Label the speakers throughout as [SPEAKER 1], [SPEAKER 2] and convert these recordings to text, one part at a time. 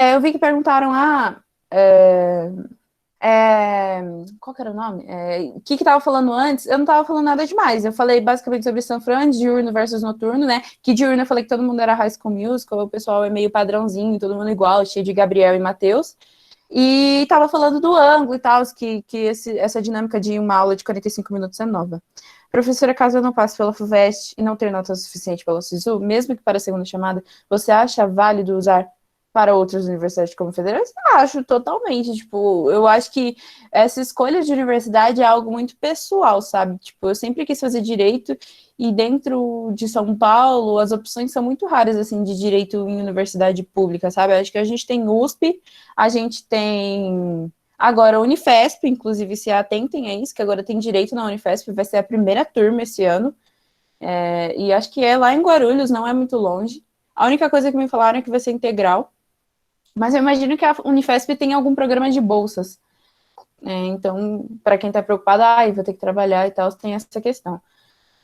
[SPEAKER 1] eu vi que perguntaram, é, é, qual que era o nome? O que tava falando antes? Eu não tava falando nada demais. Eu falei basicamente sobre San Fran, diurno versus noturno, né? Que diurno eu falei que todo mundo era High School Musical, o pessoal é meio padrãozinho, todo mundo igual, cheio de Gabriel e Matheus. E tava falando do ângulo e tal, essa dinâmica de uma aula de 45 minutos é nova. Professora, caso eu não passe pela FUVEST e não ter nota suficiente pela SISU, mesmo que para a segunda chamada, você acha válido usar para outras universidades como federais? Acho totalmente, tipo, eu acho que essa escolha de universidade é algo muito pessoal, sabe? Tipo, eu sempre quis fazer direito e dentro de São Paulo as opções são muito raras, assim, de direito em universidade pública, sabe? Eu acho que a gente tem USP, a gente tem agora a Unifesp, inclusive se atentem a isso, que agora tem direito na Unifesp, vai ser a primeira turma esse ano, e acho que é lá em Guarulhos, não é muito longe. A única coisa que me falaram é que vai ser integral, mas eu imagino que a Unifesp tem algum programa de bolsas. Então, para quem está preocupado, vou ter que trabalhar e tal, tem essa questão.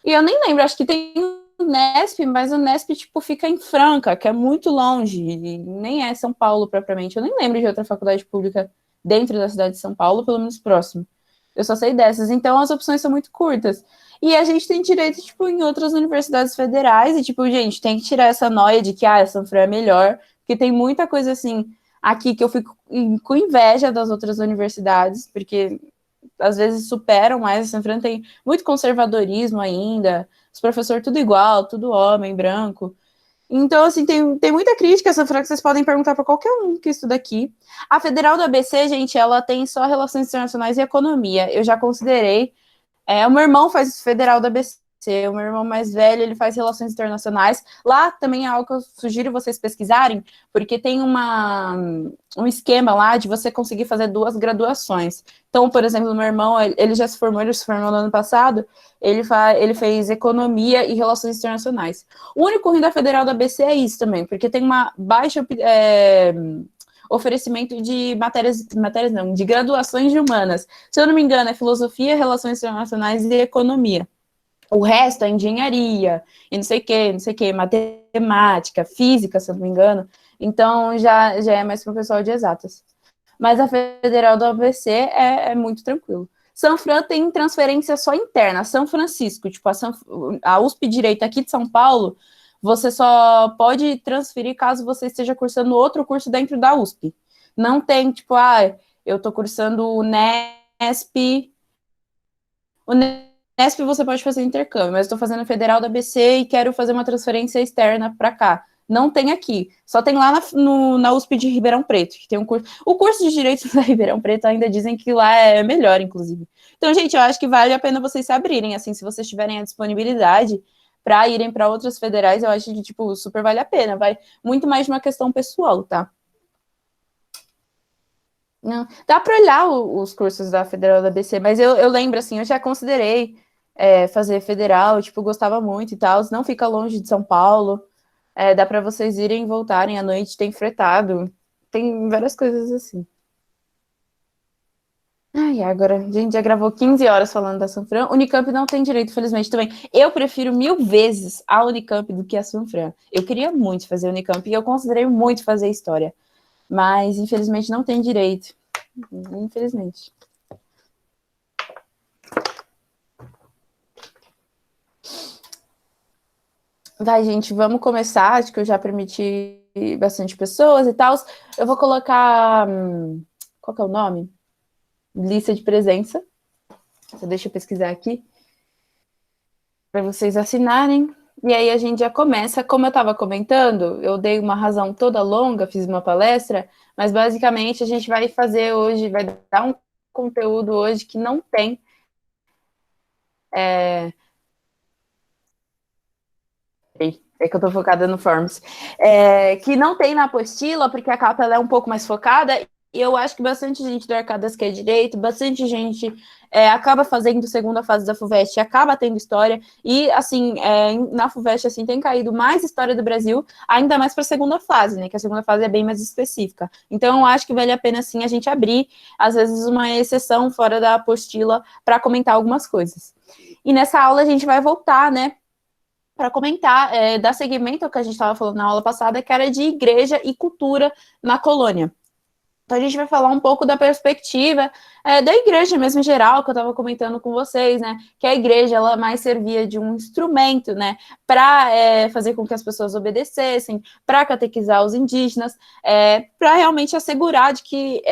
[SPEAKER 1] E eu nem lembro, acho que tem o Nesp, mas o Nesp, tipo, fica em Franca, que é muito longe, e nem é São Paulo propriamente. Eu nem lembro de outra faculdade pública dentro da cidade de São Paulo, pelo menos próximo. Eu só sei dessas. Então, as opções são muito curtas. E a gente tem direito, tipo, em outras universidades federais, e, tipo, gente, tem que tirar essa noia de que, a São Fran é melhor, porque tem muita coisa, assim, aqui que eu fico com inveja das outras universidades, porque às vezes superam mais, a São Fran tem muito conservadorismo ainda, os professores tudo igual, tudo homem, branco. Então, assim, tem muita crítica a São Fran que vocês podem perguntar para qualquer um que estuda aqui. A Federal do ABC, gente, ela tem só Relações Internacionais e Economia. Eu já considerei o meu irmão faz Federal da ABC, o meu irmão mais velho, ele faz Relações Internacionais. Lá também é algo que eu sugiro vocês pesquisarem, porque tem um esquema lá de você conseguir fazer duas graduações. Então, por exemplo, o meu irmão, ele já se formou, ele se formou no ano passado, ele fez Economia e Relações Internacionais. O único ruim da Federal da ABC é isso também, porque tem uma baixa oferecimento de matérias não, de graduações de humanas. Se eu não me engano, é filosofia, relações internacionais e economia. O resto é engenharia, e não sei o que, matemática, física, se eu não me engano. Então, já é mais para o pessoal de exatas. Mas a Federal do ABC é muito tranquilo. São Fran tem transferência só interna. São Francisco, tipo, a USP Direito aqui de São Paulo, você só pode transferir caso você esteja cursando outro curso dentro da USP. Não tem, tipo, eu estou cursando o Nesp. O Nesp você pode fazer intercâmbio, mas estou fazendo Federal da ABC e quero fazer uma transferência externa para cá. Não tem aqui. Só tem lá na USP de Ribeirão Preto, que tem um curso. O curso de Direito da Ribeirão Preto ainda dizem que lá é melhor, inclusive. Então, gente, eu acho que vale a pena vocês se abrirem, assim, se vocês tiverem a disponibilidade para irem para outras federais, eu acho que, tipo, super vale a pena. Vai muito mais de uma questão pessoal, tá? Não, dá para olhar os cursos da Federal da ABC, mas eu lembro, assim, eu já considerei fazer federal, tipo, gostava muito e tal, não fica longe de São Paulo, dá para vocês irem e voltarem à noite, tem fretado, tem várias coisas assim. Ai, agora, a gente já gravou 15 horas falando da Sanfran. Unicamp não tem direito, felizmente, também. Eu prefiro 1000 vezes a Unicamp do que a Sanfran. Eu queria muito fazer Unicamp e eu considerei muito fazer história, mas infelizmente não tem direito. Infelizmente. Vai, gente, vamos começar. Acho que eu já permiti bastante pessoas e tal. Eu vou colocar. Qual que é o nome? Lista de presença. Então, deixa eu pesquisar aqui para vocês assinarem. E aí a gente já começa. Como eu estava comentando, eu dei uma razão toda longa, fiz uma palestra, mas basicamente a gente vai fazer hoje, vai dar um conteúdo hoje que não tem. É, é que eu estou focada no Forms. Que não tem na apostila, porque a capa ela é um pouco mais focada, e eu acho que bastante gente do Arcadas quer direito, bastante gente acaba fazendo segunda fase da FUVEST, acaba tendo história, e assim, na FUVEST assim, tem caído mais história do Brasil, ainda mais para a segunda fase, né? Que a segunda fase é bem mais específica. Então, eu acho que vale a pena sim a gente abrir, às vezes, uma exceção fora da apostila para comentar algumas coisas. E nessa aula a gente vai voltar, né? para comentar, dar seguimento ao que a gente estava falando na aula passada, que era de igreja e cultura na colônia. Então, a gente vai falar um pouco da perspectiva da igreja mesmo em geral, que eu estava comentando com vocês, né? Que a igreja, ela mais servia de um instrumento, né? Para fazer com que as pessoas obedecessem, para catequizar os indígenas, para realmente assegurar de que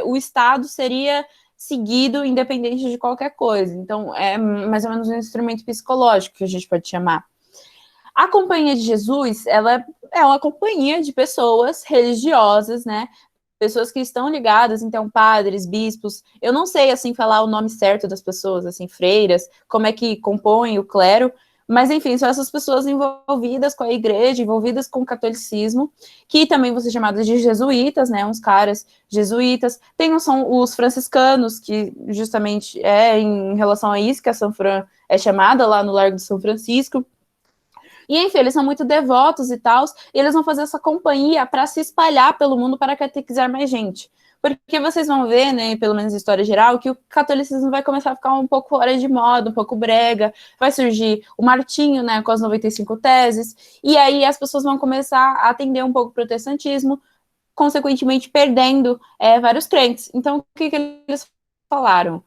[SPEAKER 1] o Estado seria seguido independente de qualquer coisa. Então, é mais ou menos um instrumento psicológico que a gente pode chamar. A Companhia de Jesus, ela é uma companhia de pessoas religiosas, né? Pessoas que estão ligadas, então, padres, bispos, eu não sei, assim, falar o nome certo das pessoas, assim, freiras, como é que compõem o clero, mas, enfim, são essas pessoas envolvidas com a igreja, envolvidas com o catolicismo, que também vão ser chamadas de jesuítas, né, uns caras jesuítas, tem são os franciscanos, que justamente é em relação a isso que a São Fran é chamada, lá no Largo de São Francisco. E, enfim, eles são muito devotos e tal, e eles vão fazer essa companhia para se espalhar pelo mundo para catequizar mais gente. Porque vocês vão ver, né, pelo menos em história geral, que o catolicismo vai começar a ficar um pouco fora de moda, um pouco brega, vai surgir o Martinho, né, com as 95 teses, e aí as pessoas vão começar a atender um pouco o protestantismo, consequentemente perdendo vários crentes. Então, o que eles falaram?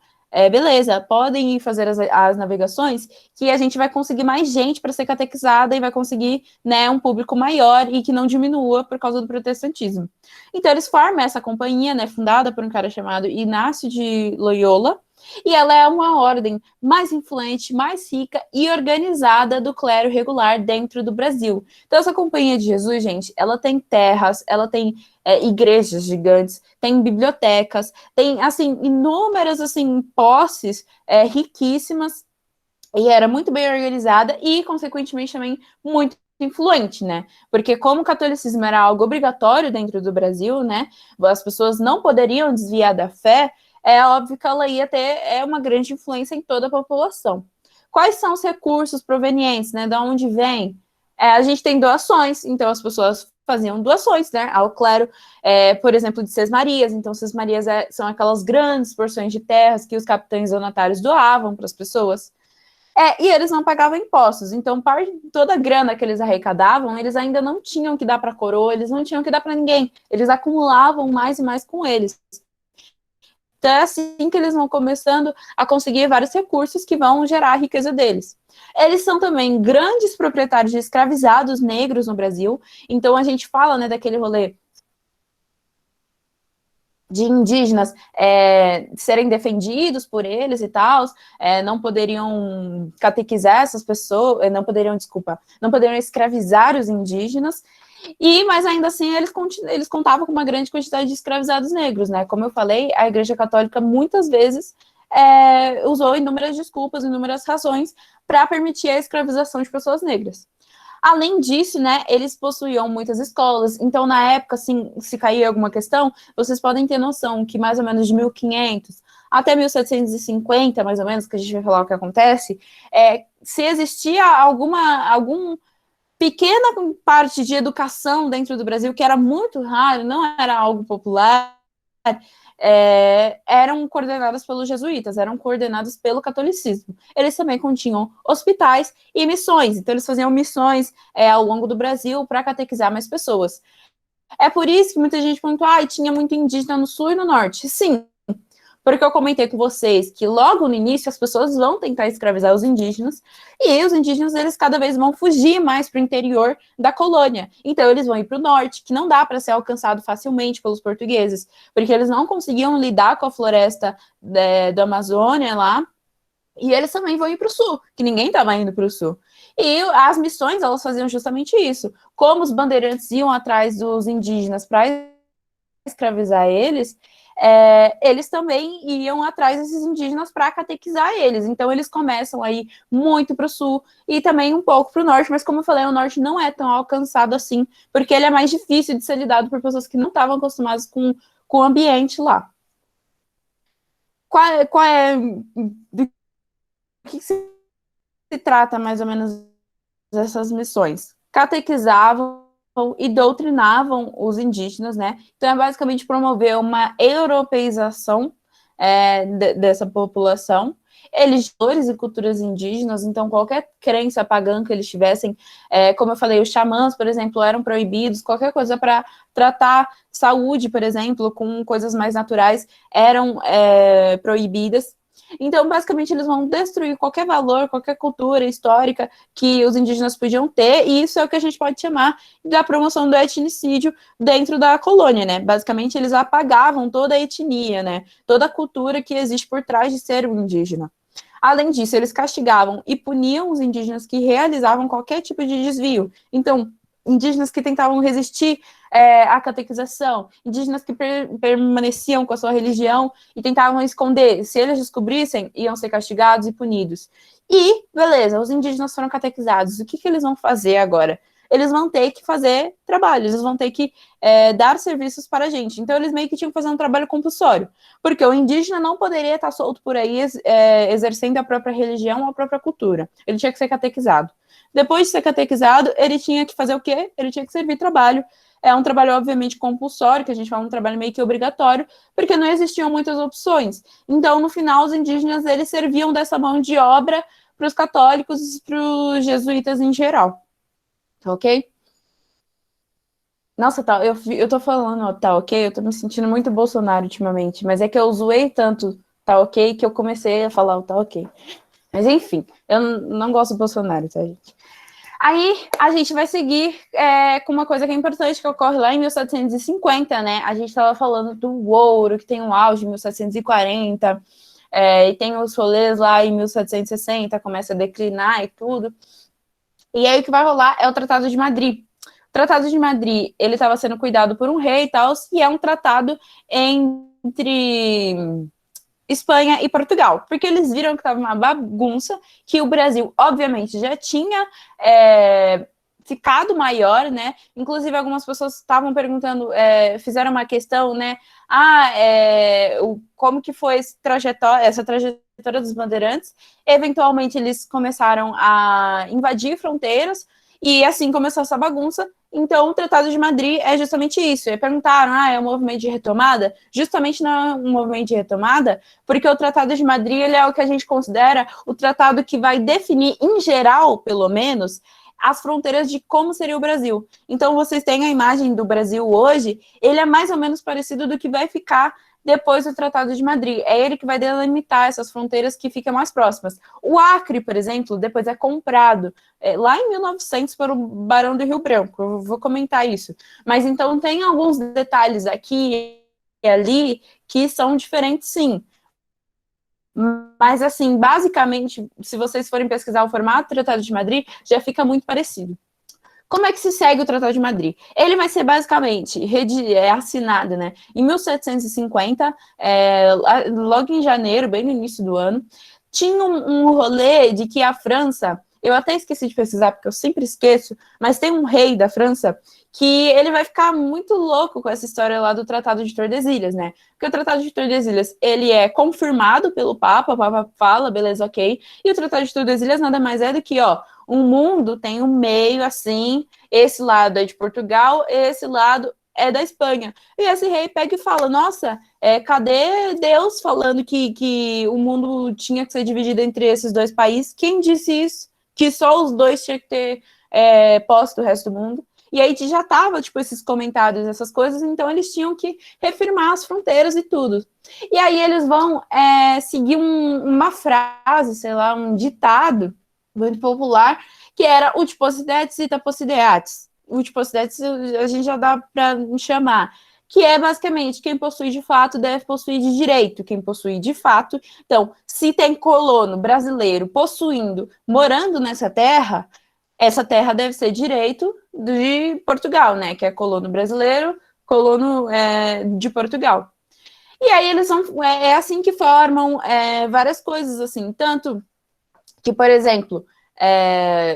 [SPEAKER 1] Beleza, podem ir fazer as navegações, que a gente vai conseguir mais gente para ser catequizada e vai conseguir, né, um público maior e que não diminua por causa do protestantismo. Então, eles formam essa companhia, né, fundada por um cara chamado Inácio de Loyola, e ela é uma ordem mais influente, mais rica e organizada do clero regular dentro do Brasil. Então, essa Companhia de Jesus, gente, ela tem terras, ela tem igrejas gigantes, tem bibliotecas, tem, assim, inúmeras, assim, posses riquíssimas, e era muito bem organizada e, consequentemente, também muito influente, né? Porque como o catolicismo era algo obrigatório dentro do Brasil, né? As pessoas não poderiam desviar da fé, é óbvio que ela ia ter uma grande influência em toda a população. Quais são os recursos provenientes, né? Da onde vem? A gente tem doações, então as pessoas faziam doações, né, ao clero, por exemplo, de Sesmarias. Então, Sesmarias são aquelas grandes porções de terras que os capitães donatários doavam para as pessoas. E eles não pagavam impostos, então toda a grana que eles arrecadavam, eles ainda não tinham que dar para a coroa, eles não tinham que dar para ninguém, eles acumulavam mais e mais com eles. Então é assim que eles vão começando a conseguir vários recursos que vão gerar a riqueza deles. Eles são também grandes proprietários de escravizados negros no Brasil, então a gente fala, né, daquele rolê de indígenas serem defendidos por eles e tal, não poderiam catequizar essas pessoas, não poderiam escravizar os indígenas, mas ainda assim eles contavam com uma grande quantidade de escravizados negros, né? Como eu falei, a Igreja Católica muitas vezes usou inúmeras desculpas, inúmeras razões para permitir a escravização de pessoas negras. Além disso, né, eles possuíam muitas escolas, então na época, assim, se cair alguma questão, vocês podem ter noção que mais ou menos de 1500 até 1750, mais ou menos, que a gente vai falar o que acontece, se existia algum pequena parte de educação dentro do Brasil, que era muito raro, não era algo popular, eram coordenadas pelos jesuítas, eram coordenadas pelo catolicismo. Eles também continham hospitais e missões, então eles faziam missões ao longo do Brasil para catequizar mais pessoas. É por isso que muita gente perguntou, tinha muito indígena no sul e no norte. Sim, porque eu comentei com vocês que logo no início as pessoas vão tentar escravizar os indígenas, e os indígenas, eles cada vez vão fugir mais para o interior da colônia. Então eles vão ir para o norte, que não dá para ser alcançado facilmente pelos portugueses, porque eles não conseguiam lidar com a floresta do Amazônia lá, e eles também vão ir para o sul, que ninguém estava indo para o sul. E as missões, elas faziam justamente isso. Como os bandeirantes iam atrás dos indígenas para escravizar eles, eles também iam atrás desses indígenas para catequizar eles. Então, eles começam aí muito para o sul e também um pouco para o norte, mas como eu falei, o norte não é tão alcançado assim, porque ele é mais difícil de ser lidado por pessoas que não estavam acostumadas com o ambiente lá. Qual é do que se trata mais ou menos dessas missões? Catequizavam e doutrinavam os indígenas, né? Então é basicamente promover uma europeização dessa população religiões e culturas indígenas, então qualquer crença pagã que eles tivessem, como eu falei, os xamãs, por exemplo, eram proibidos, qualquer coisa para tratar saúde, por exemplo, com coisas mais naturais, eram proibidas. Então, basicamente, eles vão destruir qualquer valor, qualquer cultura histórica que os indígenas podiam ter, e isso é o que a gente pode chamar da promoção do etnicídio dentro da colônia, né? Basicamente, eles apagavam toda a etnia, né? Toda a cultura que existe por trás de ser um indígena. Além disso, eles castigavam e puniam os indígenas que realizavam qualquer tipo de desvio. Então, indígenas que tentavam resistir à catequização, indígenas que permaneciam com a sua religião e tentavam esconder. Se eles descobrissem, iam ser castigados e punidos. E, beleza, os indígenas foram catequizados. O que eles vão fazer agora? Eles vão ter que fazer trabalho, eles vão ter que dar serviços para a gente. Então, eles meio que tinham que fazer um trabalho compulsório, porque o indígena não poderia estar solto por aí exercendo a própria religião ou a própria cultura. Ele tinha que ser catequizado. Depois de ser catequizado, ele tinha que fazer o quê? Ele tinha que servir trabalho. É um trabalho, obviamente, compulsório, que a gente fala um trabalho meio que obrigatório, porque não existiam muitas opções. Então, no final, os indígenas, eles serviam dessa mão de obra para os católicos e para os jesuítas em geral. Ok? Nossa, tá, eu tô falando, ó, tá ok? Eu tô me sentindo muito Bolsonaro ultimamente, mas é que eu zoei tanto, tá ok, que eu comecei a falar o tá ok. Mas enfim, eu não gosto do Bolsonaro, tá, gente? Aí a gente vai seguir com uma coisa que é importante, que ocorre lá em 1750, né? A gente estava falando do ouro, que tem um auge em 1740, e tem os rolês lá em 1760, começa a declinar e tudo. E aí o que vai rolar é o Tratado de Madrid. O Tratado de Madrid, ele estava sendo cuidado por um rei e tal, e é um tratado entre Espanha e Portugal, porque eles viram que estava uma bagunça, que o Brasil, obviamente, já tinha ficado maior, né? Inclusive, algumas pessoas estavam perguntando, fizeram uma questão, né? Como que foi essa trajetória dos bandeirantes? Eventualmente, eles começaram a invadir fronteiras, e assim começou essa bagunça. Então, o Tratado de Madrid é justamente isso. E perguntaram, é um movimento de retomada? Justamente não é um movimento de retomada, porque o Tratado de Madrid ele é o que a gente considera o tratado que vai definir, em geral, pelo menos, as fronteiras de como seria o Brasil. Então, vocês têm a imagem do Brasil hoje, ele é mais ou menos parecido do que vai ficar depois do Tratado de Madrid. É ele que vai delimitar essas fronteiras que ficam mais próximas. O Acre, por exemplo, depois é comprado lá em 1900 pelo Barão do Rio Branco. Eu vou comentar isso. Mas então tem alguns detalhes aqui e ali que são diferentes, sim. Mas, assim, basicamente, se vocês forem pesquisar o formato do Tratado de Madrid, já fica muito parecido. Como é que se segue o Tratado de Madrid? Ele vai ser basicamente assinado, né, em 1750, logo em janeiro, bem no início do ano. Tinha um rolê de que a França, eu até esqueci de pesquisar, porque eu sempre esqueço, mas tem um rei da França que ele vai ficar muito louco com essa história lá do Tratado de Tordesilhas, né? Porque o Tratado de Tordesilhas, ele é confirmado pelo Papa, o Papa fala, beleza, ok, e o Tratado de Tordesilhas nada mais é do que, um mundo tem um meio assim, esse lado é de Portugal, esse lado é da Espanha. E esse rei pega e fala, nossa, cadê Deus falando que o mundo tinha que ser dividido entre esses dois países? Quem disse isso? Que só os dois tinham que ter posse do resto do mundo? E aí já tava, tipo, esses comentários, essas coisas, então eles tinham que reafirmar as fronteiras e tudo. E aí eles vão seguir uma frase, sei lá, um ditado muito popular, que era ut possidetis ita possideatis. Ut possidetis a gente já dá para chamar, que é basicamente quem possui de fato deve possuir de direito, quem possui de fato. Então, se tem colono brasileiro possuindo, morando nessa terra, essa terra deve ser direito de Portugal, né? Que é colono brasileiro, colono de Portugal. E aí eles vão, assim que formam várias coisas, assim, tanto que, por exemplo,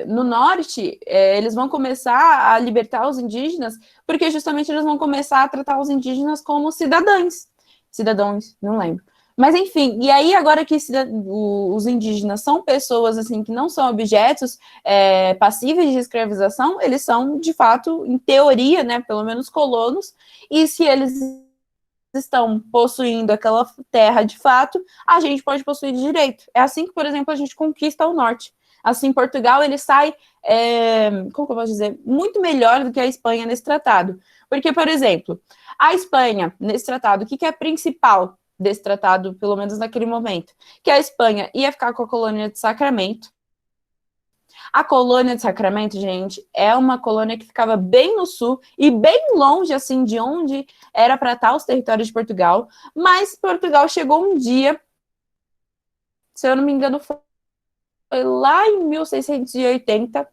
[SPEAKER 1] no norte, eles vão começar a libertar os indígenas, porque justamente eles vão começar a tratar os indígenas como cidadãos, não lembro. Mas enfim, e aí agora que os indígenas são pessoas assim que não são objetos passíveis de escravização, eles são de fato, em teoria, né, pelo menos colonos, e se eles estão possuindo aquela terra de fato, a gente pode possuir de direito. É assim que, por exemplo, a gente conquista o norte. Assim, Portugal, ele sai, como que eu posso dizer, muito melhor do que a Espanha nesse tratado. Porque, por exemplo, a Espanha, nesse tratado, o que é principal desse tratado, pelo menos naquele momento? Que a Espanha ia ficar com a colônia de Sacramento. A colônia de Sacramento, gente, é uma colônia que ficava bem no sul e bem longe, assim, de onde era para estar os territórios de Portugal. Mas Portugal chegou um dia, se eu não me engano, foi lá em 1680,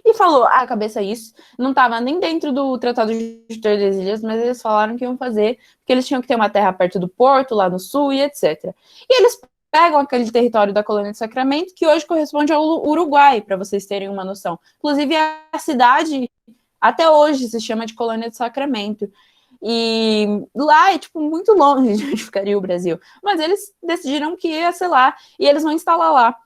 [SPEAKER 1] e falou, a cabeça é isso, não estava nem dentro do Tratado de Tordesilhas, mas eles falaram que iam fazer, porque eles tinham que ter uma terra perto do porto, lá no sul, e etc. E eles pegam aquele território da colônia de Sacramento, que hoje corresponde ao Uruguai, para vocês terem uma noção. Inclusive, a cidade, até hoje, se chama de colônia de Sacramento. E lá é, tipo, muito longe de onde ficaria o Brasil. Mas eles decidiram que ia ser lá, e eles vão instalar lá.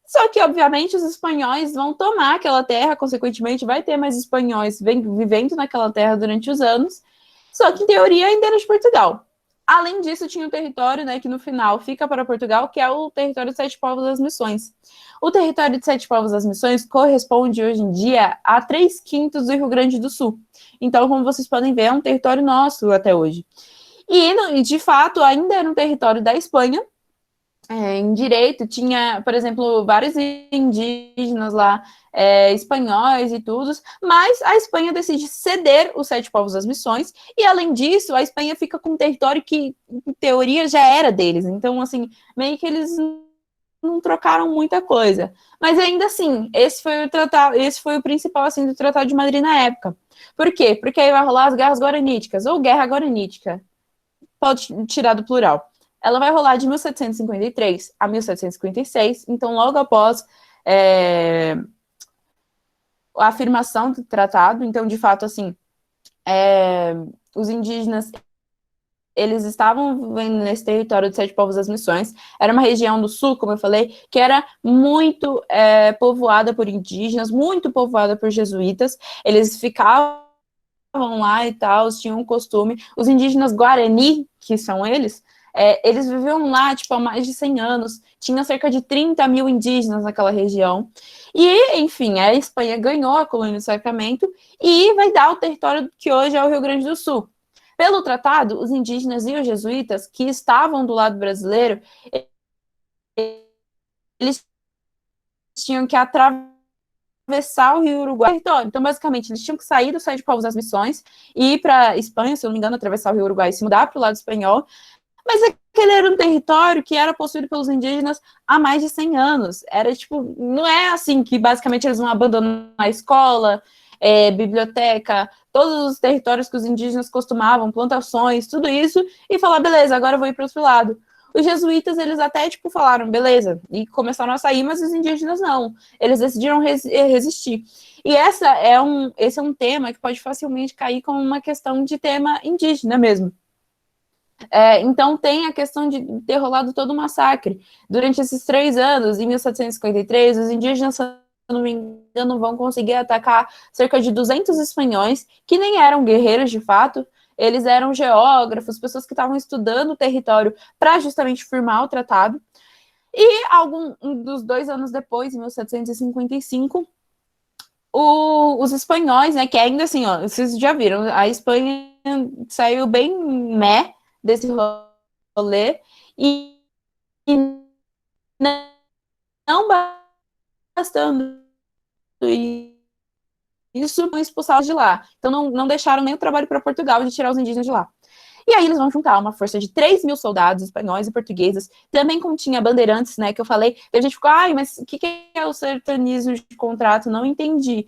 [SPEAKER 1] Só que, obviamente, os espanhóis vão tomar aquela terra, consequentemente, vai ter mais espanhóis vivendo naquela terra durante os anos, só que, em teoria, ainda era de Portugal. Além disso, tinha o território, né, que no final fica para Portugal, que é o território de Sete Povos das Missões. O território de Sete Povos das Missões corresponde, hoje em dia, a 3/5 do Rio Grande do Sul. Então, como vocês podem ver, é um território nosso até hoje. E, de fato, ainda era um território da Espanha, em direito, tinha, por exemplo, vários indígenas lá, espanhóis e tudo, mas a Espanha decide ceder os Sete Povos das Missões, e além disso, a Espanha fica com um território que, em teoria, já era deles. Então, assim, meio que eles não trocaram muita coisa. Mas ainda assim, esse foi o principal, assim, do Tratado de Madrid na época. Por quê? Porque aí vai rolar as guerras guaraníticas, ou guerra guaranítica. Pode tirar do plural. Ela vai rolar de 1753 a 1756, então logo após a afirmação do tratado. Então, de fato, assim, os indígenas, eles estavam vivendo nesse território de Sete Povos das Missões. Era uma região do sul, como eu falei, que era muito povoada por indígenas, muito povoada por jesuítas. Eles ficavam lá e tal, tinham um costume. Os indígenas Guarani, que são eles viviam lá, tipo, há mais de 100 anos. Tinha cerca de 30 mil indígenas naquela região. E, enfim, a Espanha ganhou a colônia do Sacramento e vai dar o território que hoje é o Rio Grande do Sul. Pelo tratado, os indígenas e os jesuítas, que estavam do lado brasileiro, eles tinham que atravessar o Rio Uruguai. Então, basicamente, eles tinham que sair do Sete Povos das Missões e ir para a Espanha, se eu não me engano, atravessar o Rio Uruguai e se mudar para o lado espanhol. Mas aquele era um território que era possuído pelos indígenas há mais de 100 anos. Era, tipo, não é assim que, basicamente, eles vão abandonar a escola, biblioteca, todos os territórios que os indígenas costumavam, plantações, tudo isso, e falar, beleza, agora eu vou ir para o outro lado. Os jesuítas, eles até, tipo, falaram, beleza, e começaram a sair, mas os indígenas não. Eles decidiram resistir. E esse é um tema que pode facilmente cair como uma questão de tema indígena mesmo. Então, tem a questão de ter rolado todo o massacre. Durante esses 3 anos, em 1753, os indígenas, se eu não me engano, vão conseguir atacar cerca de 200 espanhóis, que nem eram guerreiros de fato, eles eram geógrafos, pessoas que estavam estudando o território para justamente firmar o tratado. E dos 2 anos depois, em 1755, os espanhóis, né, que ainda assim, ó, vocês já viram, a Espanha saiu bem desse rolê, e não bastando isso, expulsá-los de lá. Então, não deixaram nem o trabalho para Portugal de tirar os indígenas de lá. E aí eles vão juntar uma força de 3 mil soldados espanhóis e portugueses, também continha bandeirantes, né, que eu falei. E a gente ficou, mas o que é o sertanismo de contrato? Não entendi.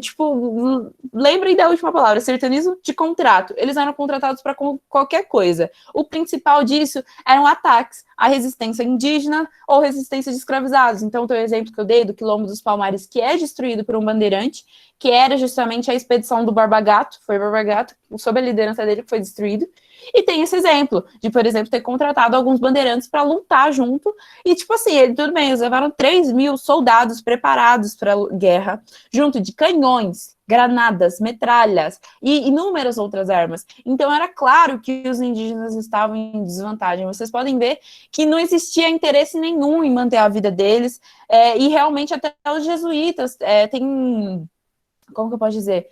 [SPEAKER 1] Tipo, lembrem da última palavra, sertanismo de contrato. Eles eram contratados para qualquer coisa. O principal disso eram ataques à resistência indígena ou resistência de escravizados. Então, tem o exemplo que eu dei do Quilombo dos Palmares, que é destruído por um bandeirante, que era justamente a expedição do Borba Gato, foi o Borba Gato, sob a liderança dele, que foi destruído. E tem esse exemplo de, por exemplo, ter contratado alguns bandeirantes para lutar junto. E, tipo assim, tudo bem, eles levaram 3.000 soldados preparados para a guerra, junto de canhões, granadas, metralhas e inúmeras outras armas. Então, era claro que os indígenas estavam em desvantagem. Vocês podem ver que não existia interesse nenhum em manter a vida deles. E realmente, até os jesuítas têm. Como que eu posso dizer?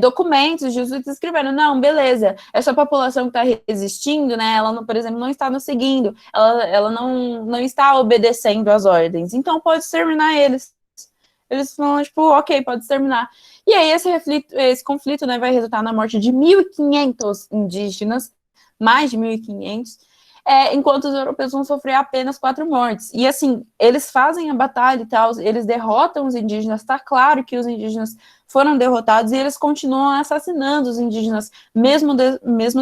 [SPEAKER 1] Documentos, os jesuítas escreveram, não, beleza, essa população que está resistindo, né, ela, por exemplo, não está nos seguindo, ela não está obedecendo às ordens, então pode exterminar eles. Eles falam, tipo, ok, pode exterminar. E aí esse conflito, né, vai resultar na morte de 1.500 indígenas, mais de 1.500, enquanto os europeus vão sofrer apenas 4 mortes. E assim, eles fazem a batalha e tal, eles derrotam os indígenas, tá claro que os indígenas foram derrotados e eles continuam assassinando os indígenas, mesmo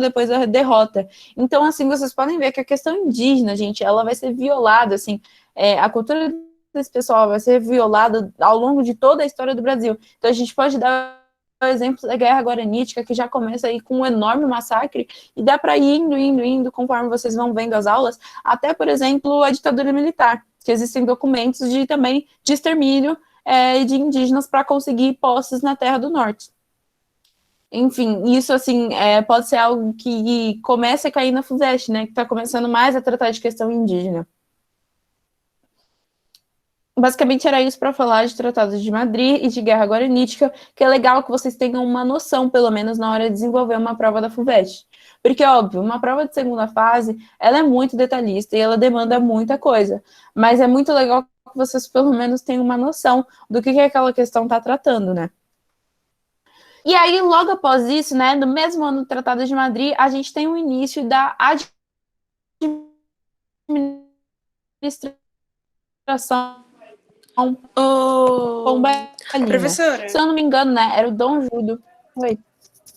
[SPEAKER 1] depois da derrota. Então, assim, vocês podem ver que a questão indígena, gente, ela vai ser violada, assim, a cultura desse pessoal vai ser violada ao longo de toda a história do Brasil. Então, a gente pode dar exemplo da Guerra Guaranítica, que já começa aí com um enorme massacre, e dá para ir indo, conforme vocês vão vendo as aulas, até, por exemplo, a ditadura militar, que existem documentos também de extermínio de indígenas para conseguir posses na Terra do Norte. Enfim, isso, assim, pode ser algo que comece a cair na FUVEST, né, que está começando mais a tratar de questão indígena. Basicamente era isso para falar de Tratado de Madrid e de Guerra Guaranítica, que é legal que vocês tenham uma noção, pelo menos na hora de desenvolver uma prova da FUVEST. Porque, óbvio, uma prova de segunda fase, ela é muito detalhista e ela demanda muita coisa, mas é muito legal que vocês pelo menos tenham uma noção do que aquela questão está tratando, né? E aí, logo após isso, né, no mesmo ano do Tratado de Madrid, a gente tem o início da administração pombalina.
[SPEAKER 2] Professora.
[SPEAKER 1] Se eu não me engano, né, era o Dom Judo. Oi,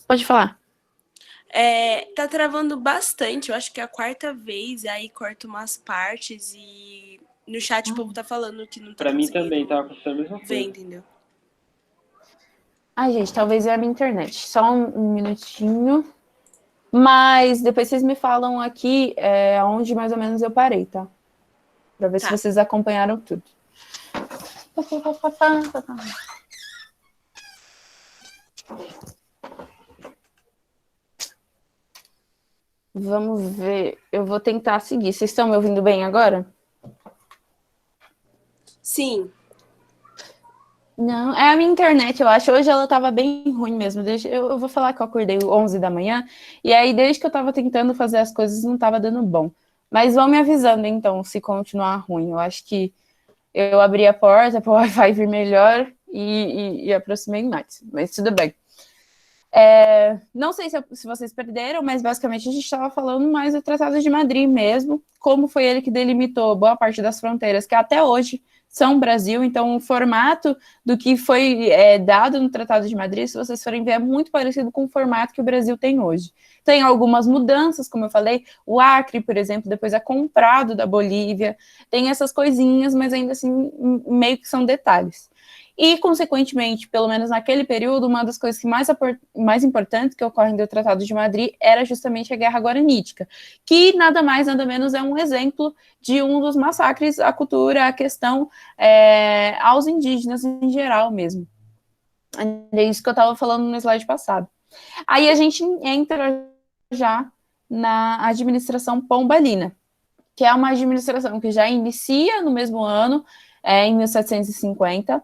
[SPEAKER 1] pode falar.
[SPEAKER 2] Tá travando bastante, eu acho que é a 4ª vez, aí corta umas partes e no chat o povo tá falando que não tá
[SPEAKER 3] Pra mim também, tava acontecendo a mesma coisa.
[SPEAKER 2] entendeu?
[SPEAKER 1] Ai, gente, talvez é a minha internet. Só um minutinho. Mas depois vocês me falam aqui onde mais ou menos eu parei, tá? Pra ver se vocês acompanharam tudo. Vamos ver. Eu vou tentar seguir. Vocês estão me ouvindo bem agora?
[SPEAKER 2] Sim.
[SPEAKER 1] Não, é a minha internet, eu acho. Hoje ela tava bem ruim mesmo. Eu vou falar que eu acordei 11 da manhã, e aí desde que eu tava tentando fazer as coisas não tava dando bom. Mas vão me avisando, então, se continuar ruim. Eu acho que eu abri a porta para o Wi-Fi vir melhor e aproximei mais. Mas tudo bem. Não sei se vocês perderam, mas basicamente a gente estava falando mais do Tratado de Madrid mesmo, como foi ele que delimitou boa parte das fronteiras que até hoje são Brasil. Então o formato do que foi dado no Tratado de Madrid, se vocês forem ver, é muito parecido com o formato que o Brasil tem hoje. Tem algumas mudanças, como eu falei, o Acre, por exemplo, depois é comprado da Bolívia, tem essas coisinhas, mas ainda assim meio que são detalhes. E, consequentemente, pelo menos naquele período, uma das coisas que mais importantes que ocorrem do Tratado de Madrid era justamente a Guerra Guaranítica, que nada mais, nada menos é um exemplo de um dos massacres à cultura, à questão aos indígenas em geral mesmo. É isso que eu estava falando no slide passado. Aí a gente entra já na administração pombalina, que é uma administração que já inicia no mesmo ano, em 1750,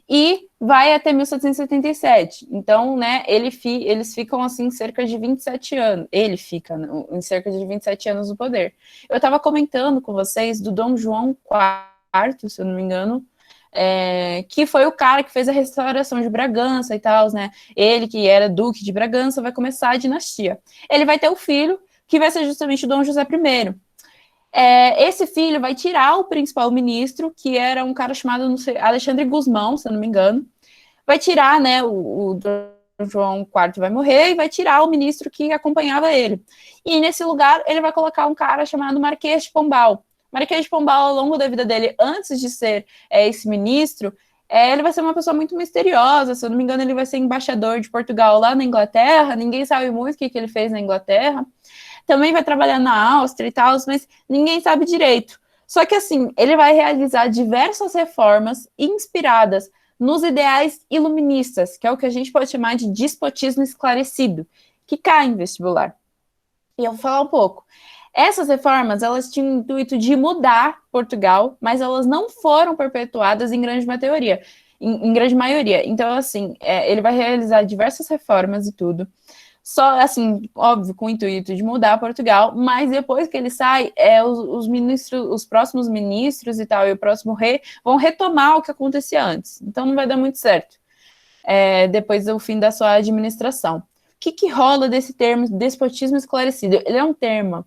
[SPEAKER 1] e vai até 1777. Então, né, eles ficam assim cerca de 27 anos. Ele fica em cerca de 27 anos no poder. Eu estava comentando com vocês do Dom João IV, se eu não me engano, que foi o cara que fez a restauração de Bragança e tal, né? Ele, que era duque de Bragança, vai começar a dinastia. Ele vai ter o filho, que vai ser justamente o Dom José I. Esse filho vai tirar o principal ministro, que era um cara chamado, não sei, Alexandre Gusmão, se eu não me engano. Vai tirar, né, o Dom João IV vai morrer e vai tirar o ministro que acompanhava ele. E nesse lugar ele vai colocar um cara chamado Marquês de Pombal. Marquês de Pombal, ao longo da vida dele, antes de ser esse ministro, ele vai ser uma pessoa muito misteriosa, se eu não me engano, ele vai ser embaixador de Portugal lá na Inglaterra, ninguém sabe muito o que ele fez na Inglaterra, também vai trabalhar na Áustria e tal, mas ninguém sabe direito. Só que, assim, ele vai realizar diversas reformas inspiradas nos ideais iluministas, que é o que a gente pode chamar de despotismo esclarecido, que cai em vestibular. E eu vou falar um pouco. Essas reformas, elas tinham o intuito de mudar Portugal, mas elas não foram perpetuadas em grande maioria. Em grande maioria. Então, assim, ele vai realizar diversas reformas e tudo. Só, assim, óbvio, com o intuito de mudar Portugal, mas depois que ele sai, os próximos ministros e tal, e o próximo rei, vão retomar o que acontecia antes. Então, não vai dar muito certo, depois do fim da sua administração. O que rola desse termo despotismo esclarecido? Ele é um termo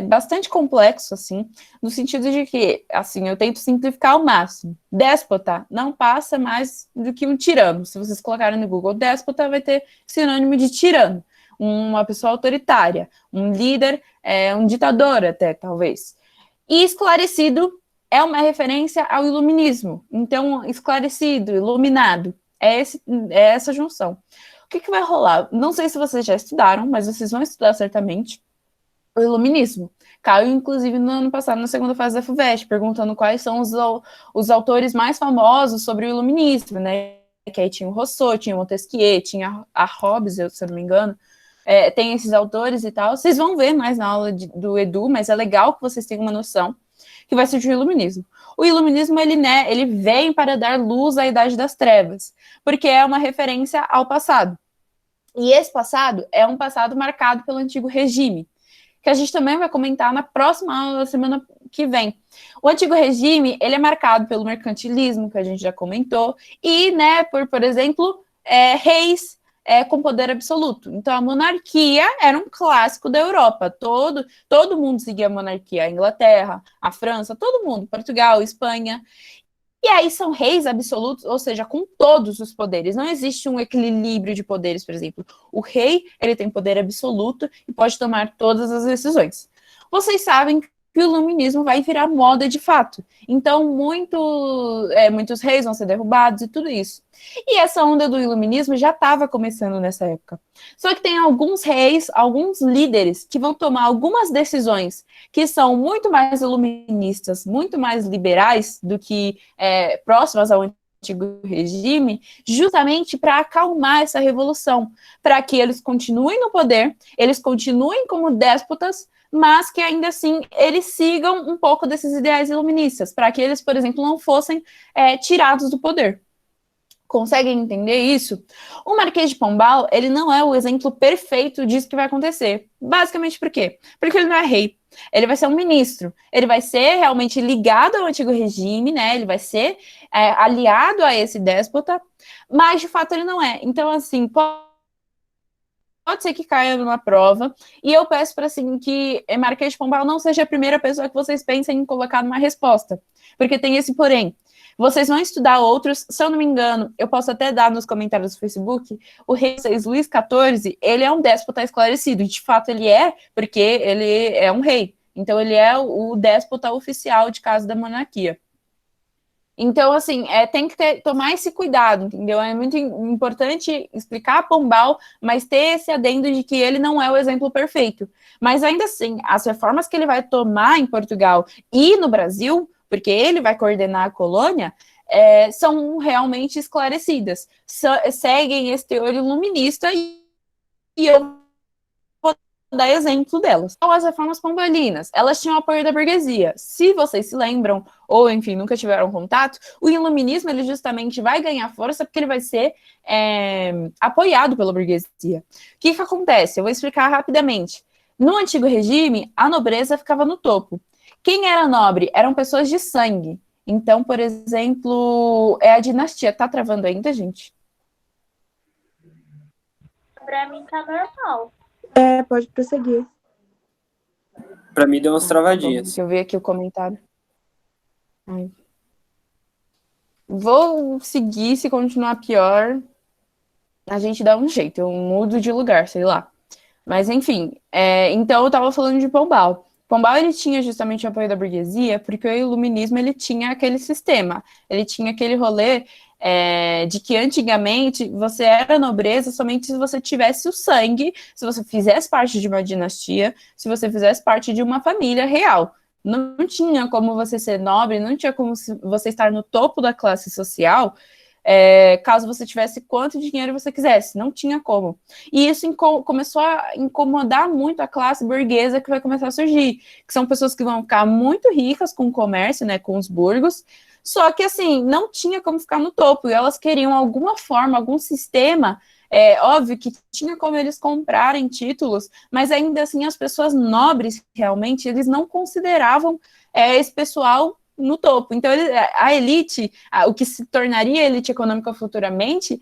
[SPEAKER 1] bastante complexo, assim, no sentido de que, assim, eu tento simplificar ao máximo. Déspota não passa mais do que um tirano. Se vocês colocarem no Google, déspota vai ter sinônimo de tirano, uma pessoa autoritária, um líder, um ditador até, talvez. E esclarecido é uma referência ao iluminismo. Então, esclarecido, iluminado, é essa junção. O que vai rolar? Não sei se vocês já estudaram, mas vocês vão estudar certamente o iluminismo. Caiu, inclusive, no ano passado, na segunda fase da FUVEST, perguntando quais são os autores mais famosos sobre o iluminismo, né? Que aí tinha o Rousseau, tinha o Montesquieu, tinha a Hobbes, se eu não me engano. Tem esses autores e tal. Vocês vão ver mais na aula do Edu, mas é legal que vocês tenham uma noção que vai surgir o iluminismo. O iluminismo, ele vem para dar luz à Idade das Trevas, porque é uma referência ao passado. E esse passado é um passado marcado pelo antigo regime, que a gente também vai comentar na próxima aula da semana que vem. O antigo regime, ele é marcado pelo mercantilismo, que a gente já comentou, e, né, por exemplo, reis com poder absoluto. Então, a monarquia era um clássico da Europa. Todo mundo seguia a monarquia. A Inglaterra, a França, todo mundo. Portugal, Espanha. E aí são reis absolutos, ou seja, com todos os poderes. Não existe um equilíbrio de poderes, por exemplo. O rei, ele tem poder absoluto e pode tomar todas as decisões. Vocês sabem que o iluminismo vai virar moda de fato. Então, muitos reis vão ser derrubados e tudo isso. E essa onda do iluminismo já estava começando nessa época. Só que tem alguns reis, alguns líderes que vão tomar algumas decisões que são muito mais iluministas, muito mais liberais do que próximas ao antigo regime, justamente para acalmar essa revolução, para que eles continuem no poder, eles continuem como déspotas, mas que ainda assim eles sigam um pouco desses ideais iluministas, para que eles, por exemplo, não fossem tirados do poder. Conseguem entender isso? O Marquês de Pombal, ele não é o exemplo perfeito disso que vai acontecer. Basicamente por quê? Porque ele não é rei. Ele vai ser um ministro. Ele vai ser realmente ligado ao antigo regime, né? Ele vai ser aliado a esse déspota, mas de fato ele não é. Então, assim, pode ser que caia numa prova, e eu peço para assim, que Marquês de Pombal não seja a primeira pessoa que vocês pensem em colocar numa resposta, porque tem esse porém. Vocês vão estudar outros, se eu não me engano, eu posso até dar nos comentários do Facebook, o rei Luís XIV, ele é um déspota esclarecido, e de fato ele é, porque ele é um rei, então ele é o déspota oficial de casa da monarquia. Então, assim, tem que tomar esse cuidado, entendeu? É muito importante explicar Pombal, mas ter esse adendo de que ele não é o exemplo perfeito. Mas ainda assim, as reformas que ele vai tomar em Portugal e no Brasil, porque ele vai coordenar a colônia, são realmente esclarecidas. Seguem esse teor iluminista e eu vou dar exemplo delas. Então, as reformas pombalinas, elas tinham apoio da burguesia. Se vocês se lembram, ou enfim, nunca tiveram contato, o iluminismo, ele justamente vai ganhar força porque ele vai ser apoiado pela burguesia. O que acontece? Eu vou explicar rapidamente. No antigo regime, a nobreza ficava no topo. Quem era nobre? Eram pessoas de sangue. Então, por exemplo, a dinastia. Tá travando ainda, gente?
[SPEAKER 4] Pra mim tá normal.
[SPEAKER 1] Pode prosseguir.
[SPEAKER 3] Pra mim deu umas travadinhas.
[SPEAKER 1] Deixa eu ver aqui o comentário. Ai. Vou seguir, se continuar pior, a gente dá um jeito. Eu mudo de lugar, sei lá. Mas, enfim. Então, eu tava falando de Pombal. Pombal, ele tinha justamente o apoio da burguesia, porque o iluminismo, ele tinha aquele sistema, ele tinha aquele rolê de que antigamente você era nobreza somente se você tivesse o sangue, se você fizesse parte de uma dinastia, se você fizesse parte de uma família real. Não tinha como você ser nobre, não tinha como você estar no topo da classe social, caso você tivesse quanto dinheiro você quisesse, não tinha como. E isso começou a incomodar muito a classe burguesa que vai começar a surgir, que são pessoas que vão ficar muito ricas com o comércio, né, com os burgos, só que, assim, não tinha como ficar no topo, e elas queriam alguma forma, algum sistema, óbvio que tinha como eles comprarem títulos, mas ainda assim as pessoas nobres, realmente, eles não consideravam esse pessoal no topo. Então, a elite, o que se tornaria elite econômica futuramente,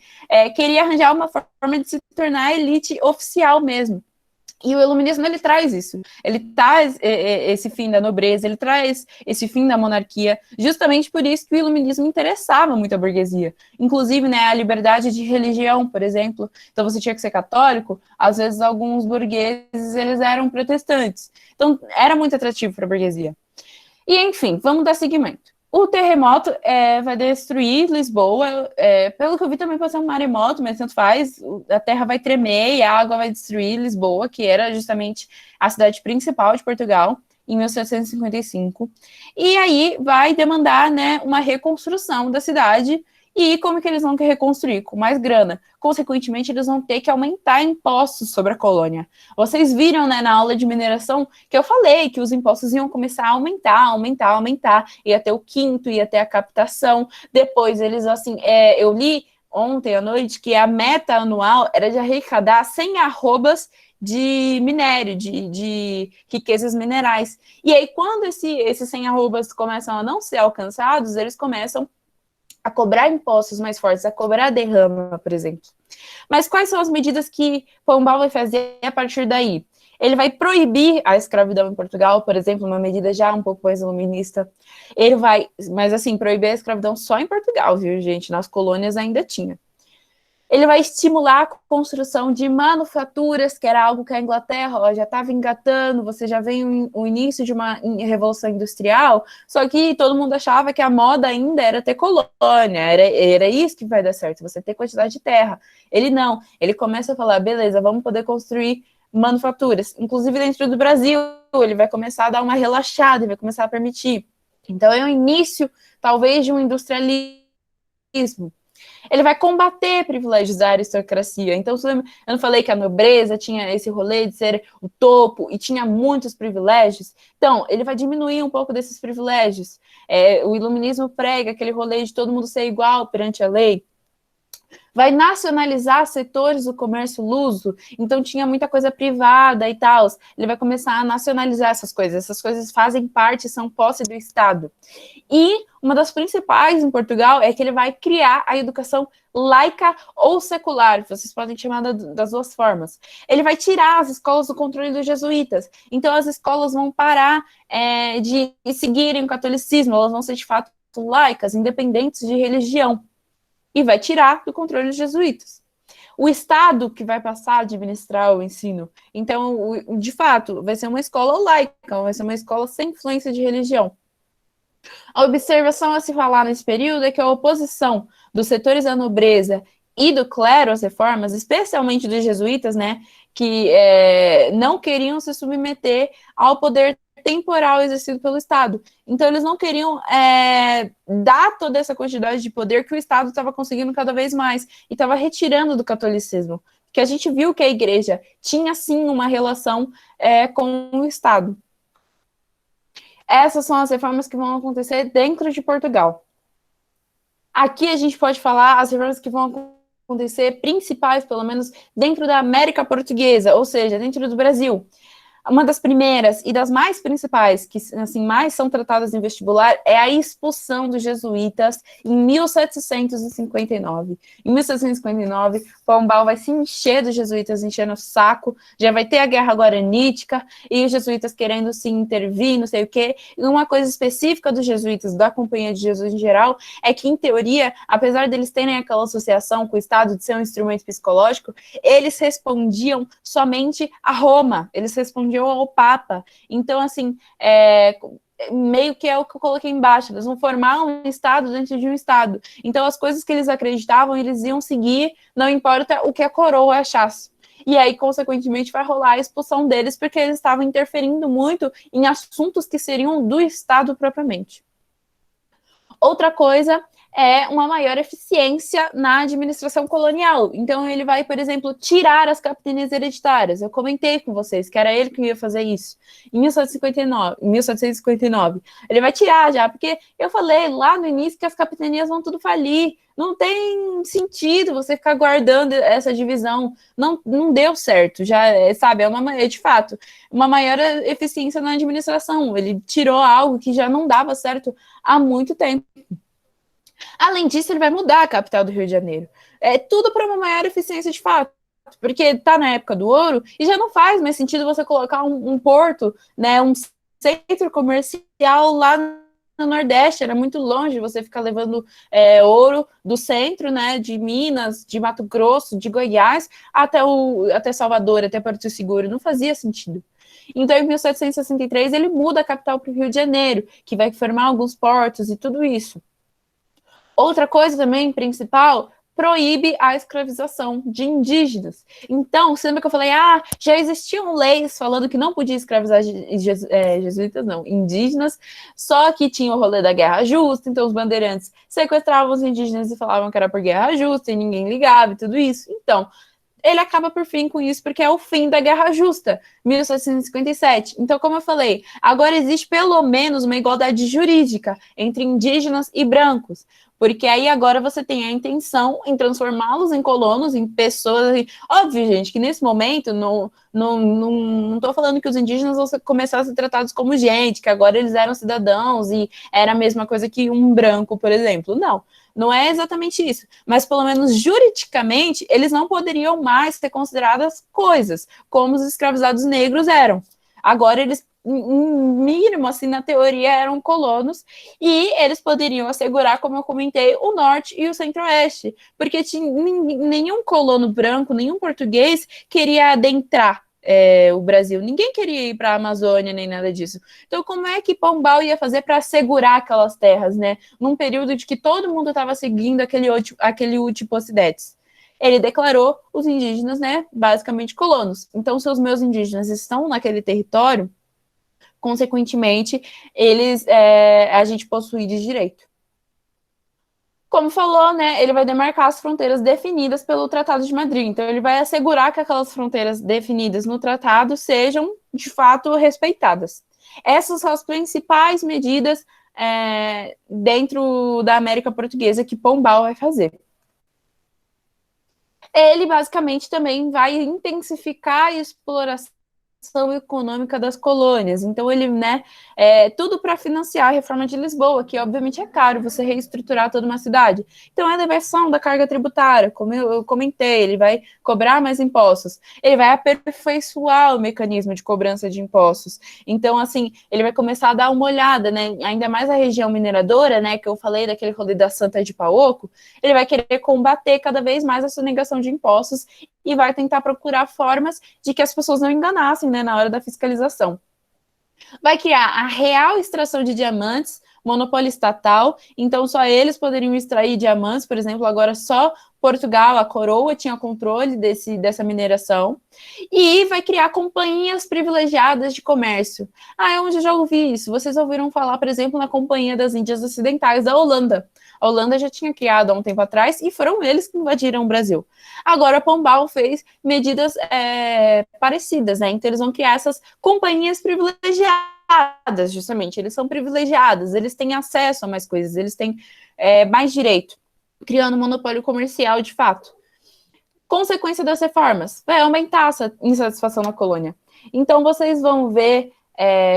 [SPEAKER 1] queria arranjar uma forma de se tornar a elite oficial mesmo. E o iluminismo, ele traz isso. Ele traz esse fim da nobreza, ele traz esse fim da monarquia, justamente por isso que o iluminismo interessava muito a burguesia. Inclusive, né, a liberdade de religião, por exemplo. Então, você tinha que ser católico, às vezes alguns burgueses, eles eram protestantes. Então, era muito atrativo para a burguesia. E, enfim, vamos dar seguimento. O terremoto vai destruir Lisboa, pelo que eu vi também pode ser um maremoto, mas tanto faz, a terra vai tremer e a água vai destruir Lisboa, que era justamente a cidade principal de Portugal, em 1755, e aí vai demandar, né, uma reconstrução da cidade. E como que eles vão reconstruir? Com mais grana. Consequentemente, eles vão ter que aumentar impostos sobre a colônia. Vocês viram, né, na aula de mineração, que eu falei que os impostos iam começar a aumentar. Ia ter o quinto, ia ter a captação. Depois, eles, assim, eu li ontem à noite que a meta anual era de arrecadar 100 arrobas de minério, de riquezas minerais. E aí, quando esses 100 arrobas começam a não ser alcançados, eles começam a cobrar impostos mais fortes, a cobrar derrama, por exemplo. Mas quais são as medidas que Pombal vai fazer a partir daí? Ele vai proibir a escravidão em Portugal, por exemplo, uma medida já um pouco mais iluminista. Ele vai, mas assim, proibir a escravidão só em Portugal, viu, gente? Nas colônias ainda tinha. Ele vai estimular a construção de manufaturas, que era algo que a Inglaterra já estava engatando, você já vem o início de uma revolução industrial, só que todo mundo achava que a moda ainda era ter colônia, era isso que vai dar certo, você ter quantidade de terra. Ele não, ele começa a falar, beleza, vamos poder construir manufaturas, inclusive dentro do Brasil, ele vai começar a dar uma relaxada, ele vai começar a permitir. Então é o início, talvez, de um industrialismo. Ele vai combater privilégios da aristocracia. Então, eu não falei que a nobreza tinha esse rolê de ser o topo e tinha muitos privilégios? Então, ele vai diminuir um pouco desses privilégios. O iluminismo prega aquele rolê de todo mundo ser igual perante a lei. Vai nacionalizar setores do comércio luso, então tinha muita coisa privada e tal. Ele vai começar a nacionalizar essas coisas fazem parte, são posse do Estado. E uma das principais em Portugal é que ele vai criar a educação laica ou secular, vocês podem chamar das duas formas. Ele vai tirar as escolas do controle dos jesuítas, então as escolas vão parar de seguirem o catolicismo, elas vão ser de fato laicas, independentes de religião. E vai tirar do controle dos jesuítas. O Estado que vai passar a administrar o ensino. Então, de fato, vai ser uma escola laica, vai ser uma escola sem influência de religião. A observação a se falar nesse período é que a oposição dos setores da nobreza e do clero às reformas, especialmente dos jesuítas, né, que não queriam se submeter ao poder temporal exercido pelo Estado. Então, eles não queriam dar toda essa quantidade de poder que o Estado estava conseguindo cada vez mais e estava retirando do catolicismo. Porque a gente viu que a igreja tinha, sim, uma relação com o Estado. Essas são as reformas que vão acontecer dentro de Portugal. Aqui a gente pode falar as reformas que vão acontecer principais, pelo menos, dentro da América Portuguesa, ou seja, dentro do Brasil. Uma das primeiras e das mais principais, que assim, mais são tratadas em vestibular, é a expulsão dos jesuítas em 1759. Em 1759, Pombal vai se encher dos jesuítas, enchendo o saco, já vai ter a Guerra Guaranítica, e os jesuítas querendo se intervir, não sei o quê. E uma coisa específica dos jesuítas, da Companhia de Jesus em geral, é que, em teoria, apesar deles terem aquela associação com o Estado de ser um instrumento psicológico, eles respondiam somente a Roma, eles respondiam correspondiam ao Papa. Então, assim, meio que é o que eu coloquei embaixo, eles vão formar um Estado dentro de um Estado. Então, as coisas que eles acreditavam, eles iam seguir, não importa o que a coroa achasse. E aí, consequentemente, vai rolar a expulsão deles, porque eles estavam interferindo muito em assuntos que seriam do Estado propriamente. Outra coisa é uma maior eficiência na administração colonial. Então, ele vai, por exemplo, tirar as capitanias hereditárias. Eu comentei com vocês que era ele que ia fazer isso em 1759. Ele vai tirar já, porque eu falei lá no início que as capitanias vão tudo falir. Não tem sentido você ficar guardando essa divisão. Não deu certo. Já, sabe, é de fato uma maior eficiência na administração. Ele tirou algo que já não dava certo há muito tempo. Além disso, ele vai mudar a capital do Rio de Janeiro. É tudo para uma maior eficiência de fato, porque está na época do ouro e já não faz mais sentido você colocar um porto, né, um centro comercial lá no Nordeste. Era muito longe você ficar levando ouro do centro, né, de Minas, de Mato Grosso, de Goiás, até Salvador, até Porto Seguro. Não fazia sentido. Então, em 1763, ele muda a capital para o Rio de Janeiro, que vai formar alguns portos e tudo isso. Outra coisa também, principal, proíbe a escravização de indígenas. Então, você lembra que eu falei, já existiam leis falando que não podia escravizar jesuítas, não, indígenas, só que tinha o rolê da guerra justa, então os bandeirantes sequestravam os indígenas e falavam que era por guerra justa, e ninguém ligava e tudo isso. Então, ele acaba por fim com isso, porque é o fim da Guerra Justa, 1757. Então, como eu falei, agora existe pelo menos uma igualdade jurídica entre indígenas e brancos, porque aí agora você tem a intenção em transformá-los em colonos, em pessoas. Óbvio, gente, que nesse momento não estou falando que os indígenas vão começar a ser tratados como gente, que agora eles eram cidadãos e era a mesma coisa que um branco, por exemplo. Não é exatamente isso, mas pelo menos juridicamente eles não poderiam mais ser consideradas coisas, como os escravizados negros eram. Agora eles, mínimo, assim, na teoria, eram colonos e eles poderiam assegurar, como eu comentei, o norte e o centro-oeste, porque nenhum colono branco, nenhum português queria adentrar o Brasil. Ninguém queria ir para a Amazônia, nem nada disso. Então, como é que Pombal ia fazer para assegurar aquelas terras, né? Num período de que todo mundo estava seguindo aquele Utiposidetes. Ele declarou os indígenas, né, basicamente colonos. Então, se os meus indígenas estão naquele território, consequentemente, a gente possui de direito. Como falou, né, ele vai demarcar as fronteiras definidas pelo Tratado de Madrid. Então, ele vai assegurar que aquelas fronteiras definidas no tratado sejam, de fato, respeitadas. Essas são as principais medidas dentro da América Portuguesa que Pombal vai fazer. Ele, basicamente, também vai intensificar a exploração econômica das colônias. Então, ele, né, tudo para financiar a reforma de Lisboa, que obviamente é caro você reestruturar toda uma cidade. Então, a elevação da carga tributária, como eu comentei, ele vai cobrar mais impostos, ele vai aperfeiçoar o mecanismo de cobrança de impostos. Então, assim, ele vai começar a dar uma olhada, né, ainda mais a região mineradora, né, que eu falei daquele rolê da Santa de Paoco, ele vai querer combater cada vez mais a sonegação de impostos e vai tentar procurar formas de que as pessoas não enganassem, né, na hora da fiscalização. Vai criar a real extração de diamantes, monopólio estatal, então só eles poderiam extrair diamantes, por exemplo, agora só Portugal, a coroa, tinha controle dessa mineração, e vai criar companhias privilegiadas de comércio. Onde eu já ouvi isso? Vocês ouviram falar, por exemplo, na Companhia das Índias Ocidentais, da Holanda. A Holanda já tinha criado há um tempo atrás e foram eles que invadiram o Brasil. Agora, Pombal fez medidas parecidas, né? Então, eles vão criar essas companhias privilegiadas, justamente. Eles são privilegiados, eles têm acesso a mais coisas, eles têm mais direito, criando um monopólio comercial de fato. Consequência das reformas, vai aumentar essa insatisfação na colônia. Então, vocês vão ver,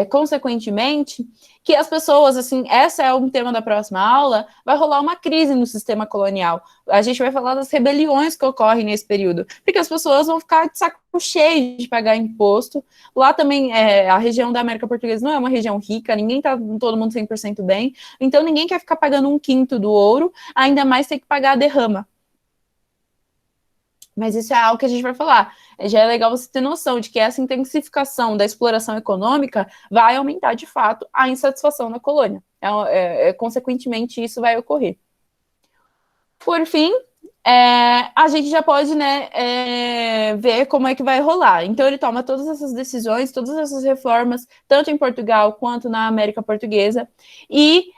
[SPEAKER 1] consequentemente, que as pessoas, assim, esse é um tema da próxima aula, vai rolar uma crise no sistema colonial. A gente vai falar das rebeliões que ocorrem nesse período, porque as pessoas vão ficar de saco cheio de pagar imposto. Lá também, a região da América Portuguesa não é uma região rica, todo mundo 100% bem, então ninguém quer ficar pagando 1/5 do ouro, ainda mais ter que pagar a derrama. Mas isso é algo que a gente vai falar. Já é legal você ter noção de que essa intensificação da exploração econômica vai aumentar, de fato, a insatisfação na colônia. Consequentemente, isso vai ocorrer. Por fim, a gente já pode, né, ver como é que vai rolar. Então, ele toma todas essas decisões, todas essas reformas, tanto em Portugal quanto na América Portuguesa, e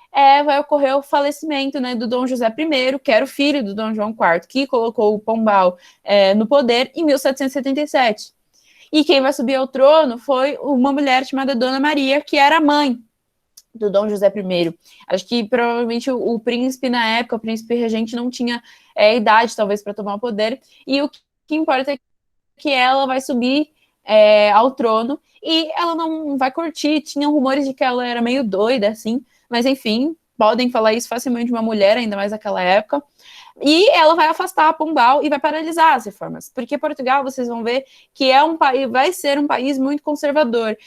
[SPEAKER 1] vai ocorrer o falecimento, né, do Dom José I, que era o filho do Dom João IV, que colocou o Pombal no poder em 1777. E quem vai subir ao trono foi uma mulher chamada Dona Maria, que era a mãe do Dom José I. Acho que provavelmente o príncipe na época, o príncipe regente, não tinha idade, talvez, para tomar o poder, e o que importa é que ela vai subir ao trono, e ela não vai curtir. Tinham rumores de que ela era meio doida, assim, mas enfim, podem falar isso facilmente de uma mulher, ainda mais naquela época. E ela vai afastar a Pombal e vai paralisar as reformas, porque Portugal, vocês vão ver que vai ser um país muito conservador.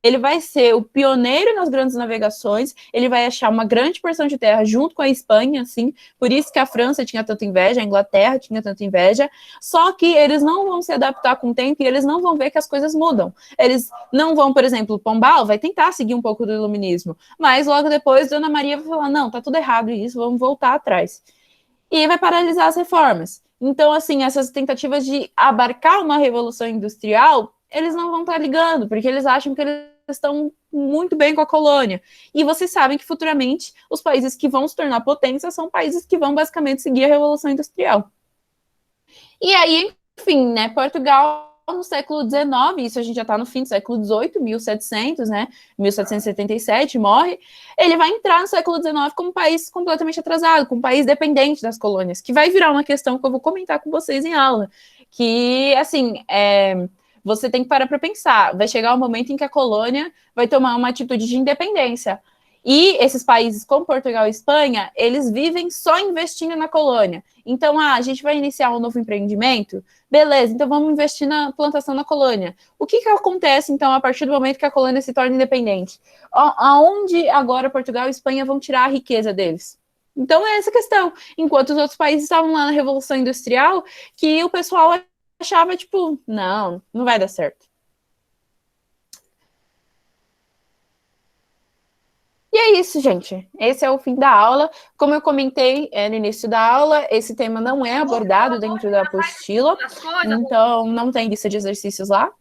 [SPEAKER 1] Ele vai ser o pioneiro nas grandes navegações, ele vai achar uma grande porção de terra junto com a Espanha, assim, por isso que a França tinha tanta inveja, a Inglaterra tinha tanta inveja, só que eles não vão se adaptar com o tempo e eles não vão ver que as coisas mudam. Eles não vão, por exemplo, Pombal vai tentar seguir um pouco do iluminismo, mas logo depois Dona Maria vai falar, não, tá tudo errado isso, vamos voltar atrás. E vai paralisar as reformas. Então, assim, essas tentativas de abarcar uma revolução industrial, eles não vão estar ligando, porque eles acham que eles estão muito bem com a colônia. E vocês sabem que futuramente os países que vão se tornar potência são países que vão basicamente seguir a revolução industrial. E aí, enfim, né, Portugal no século XIX, isso a gente já está no fim do século XVIII, 1700, né, 1777, morre, ele vai entrar no século XIX como um país completamente atrasado, como um país dependente das colônias, que vai virar uma questão que eu vou comentar com vocês em aula, que, assim, você tem que parar para pensar, vai chegar um momento em que a colônia vai tomar uma atitude de independência, e esses países como Portugal e Espanha, eles vivem só investindo na colônia. Então, a gente vai iniciar um novo empreendimento? Beleza, então vamos investir na plantação na colônia. O que acontece, então, a partir do momento que a colônia se torna independente? Aonde agora Portugal e Espanha vão tirar a riqueza deles? Então, é essa questão. Enquanto os outros países estavam lá na Revolução Industrial, que o pessoal achava, tipo, não vai dar certo. E é isso, gente. Esse é o fim da aula. Como eu comentei no início da aula, esse tema não é abordado dentro da apostila, então não tem lista de exercícios lá.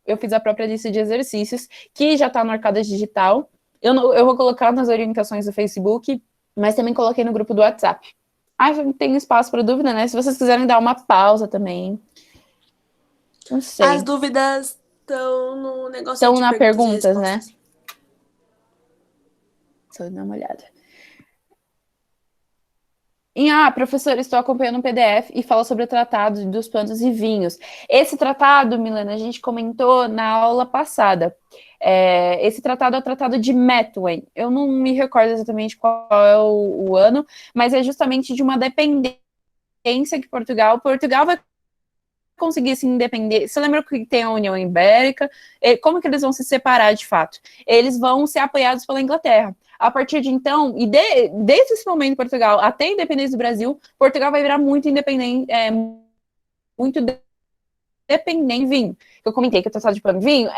[SPEAKER 1] Eu fiz a própria lista de exercícios, que já está no Arcadas Digital. Eu vou colocar nas orientações do Facebook, mas também coloquei no grupo do WhatsApp. Tem espaço para dúvida, né? Se vocês quiserem dar uma pausa também. Não sei.
[SPEAKER 2] As dúvidas estão no negócio
[SPEAKER 1] estão
[SPEAKER 2] de
[SPEAKER 1] na perguntas,
[SPEAKER 2] e
[SPEAKER 1] né? Deixa eu dar uma olhada. Professora, estou acompanhando um PDF e fala sobre o tratado dos panos e vinhos. Esse tratado, Milena, a gente comentou na aula passada. Esse tratado é o tratado de Methuen. Eu não me recordo exatamente qual é o ano, mas é justamente de uma dependência que Portugal vai conseguir se independer. Você lembra que tem a União Ibérica? Como que eles vão se separar de fato? Eles vão ser apoiados pela Inglaterra. A partir de então, e desde esse momento em Portugal até a independência do Brasil, Portugal vai virar muito independente, muito dependente em vinho. Eu comentei que o tratado de pano vinho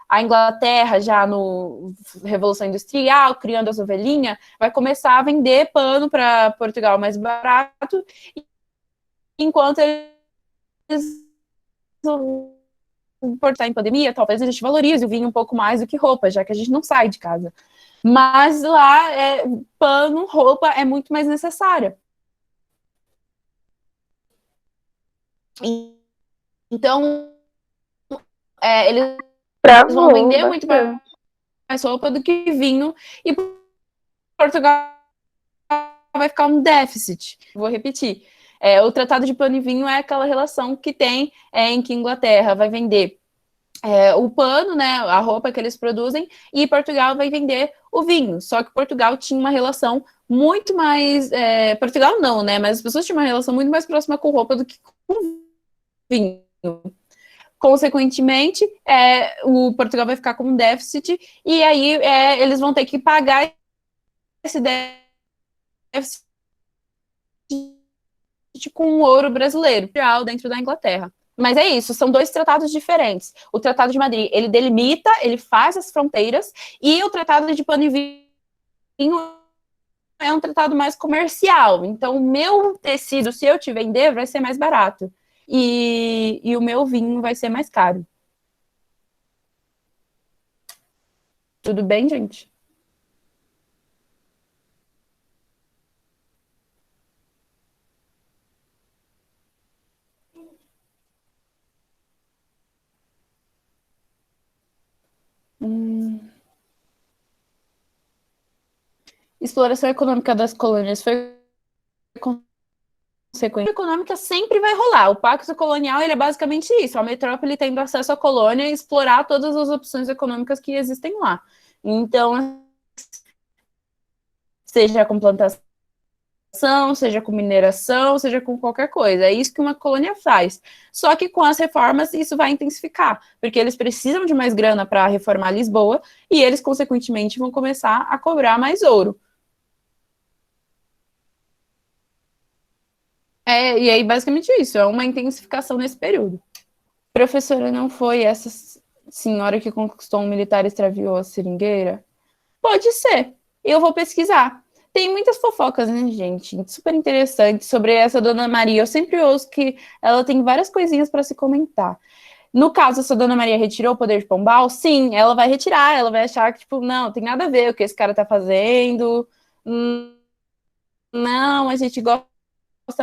[SPEAKER 1] a Inglaterra, já no Revolução Industrial, criando as ovelhinhas, vai começar a vender pano para Portugal mais barato, enquanto eles vão importar em pandemia, talvez a gente valorize o vinho um pouco mais do que roupa, já que a gente não sai de casa. Mas lá, pano, roupa é muito mais necessária. Então, eles vão vender muito mais roupa do que vinho, e Portugal vai ficar um déficit. Vou repetir. O Tratado de Pano e Vinho é aquela relação que tem em que a Inglaterra vai vender o pano, né, a roupa que eles produzem, e Portugal vai vender o vinho. Só que Portugal tinha uma relação muito mais... Portugal não, né, mas as pessoas tinham uma relação muito mais próxima com roupa do que com vinho. Consequentemente, o Portugal vai ficar com um déficit, e aí eles vão ter que pagar esse déficit com o ouro brasileiro, dentro da Inglaterra. Mas é isso, são dois tratados diferentes. O Tratado de Madrid, ele delimita, ele faz as fronteiras, e o Tratado de Pano e Vinho é um tratado mais comercial. Então, o meu tecido, se eu te vender, vai ser mais barato. E o meu vinho vai ser mais caro. Tudo bem, gente? Exploração econômica das colônias foi consequência. A econômica sempre vai rolar. O pacto colonial, ele é basicamente isso. A metrópole tendo acesso à colônia e explorar todas as opções econômicas que existem lá. Então, seja com plantação, seja com mineração, seja com qualquer coisa. É isso que uma colônia faz. Só que com as reformas isso vai intensificar, porque eles precisam de mais grana para reformar Lisboa e eles, consequentemente, vão começar a cobrar mais ouro. E aí, basicamente isso, é uma intensificação nesse período. Professora, não foi essa senhora que conquistou um militar e extraviou a seringueira? Pode ser, eu vou pesquisar. Tem muitas fofocas, né, gente? Super interessante sobre essa Dona Maria. Eu sempre ouço que ela tem várias coisinhas para se comentar. No caso, essa Dona Maria retirou o poder de Pombal? Sim, ela vai retirar. Ela vai achar que, tipo, não, tem nada a ver o que esse cara tá fazendo. Não, a gente gosta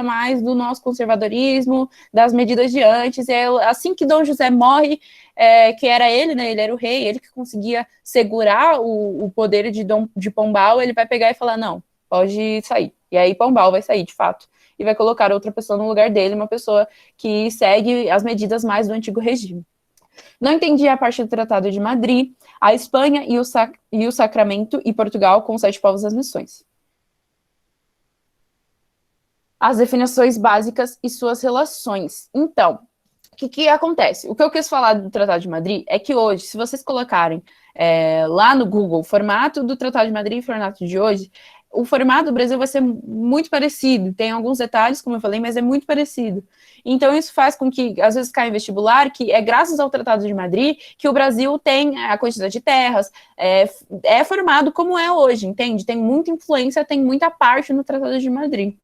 [SPEAKER 1] mais do nosso conservadorismo, das medidas de antes. Assim que Dom José morre, que era ele, né? Ele era o rei, ele que conseguia segurar o poder de Pombal, ele vai pegar e falar, não, pode sair. E aí Pombal vai sair, de fato. E vai colocar outra pessoa no lugar dele, uma pessoa que segue as medidas mais do antigo regime. Não entendi a parte do Tratado de Madrid, a Espanha e o Sacramento e Portugal com os 7 povos das missões. As definições básicas e suas relações. Então, o que acontece? O que eu quis falar do Tratado de Madrid é que hoje, se vocês colocarem lá no Google o formato do Tratado de Madrid e o formato de hoje, o formato do Brasil vai ser muito parecido. Tem alguns detalhes, como eu falei, mas é muito parecido. Então, isso faz com que, às vezes, caia em vestibular, que é graças ao Tratado de Madrid que o Brasil tem a quantidade de terras, é formado como é hoje, entende? Tem muita influência, tem muita parte no Tratado de Madrid.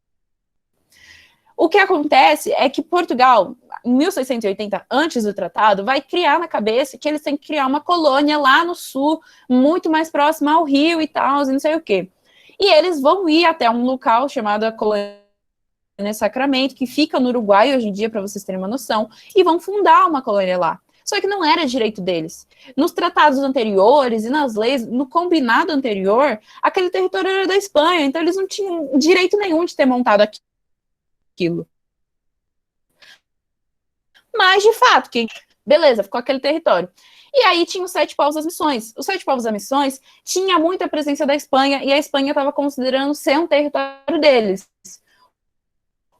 [SPEAKER 1] O que acontece é que Portugal, em 1680, antes do tratado, vai criar na cabeça que eles têm que criar uma colônia lá no sul, muito mais próxima ao rio e tal, e não sei o quê. E eles vão ir até um local chamado a Colônia Sacramento, que fica no Uruguai hoje em dia, para vocês terem uma noção, e vão fundar uma colônia lá. Só que não era direito deles. Nos tratados anteriores e nas leis, no combinado anterior, aquele território era da Espanha, então eles não tinham direito nenhum de ter montado aquilo. Mas, de fato, beleza, ficou aquele território. E aí tinha os 7 povos das missões. Os 7 povos das missões tinha muita presença da Espanha, e a Espanha estava considerando ser um território deles.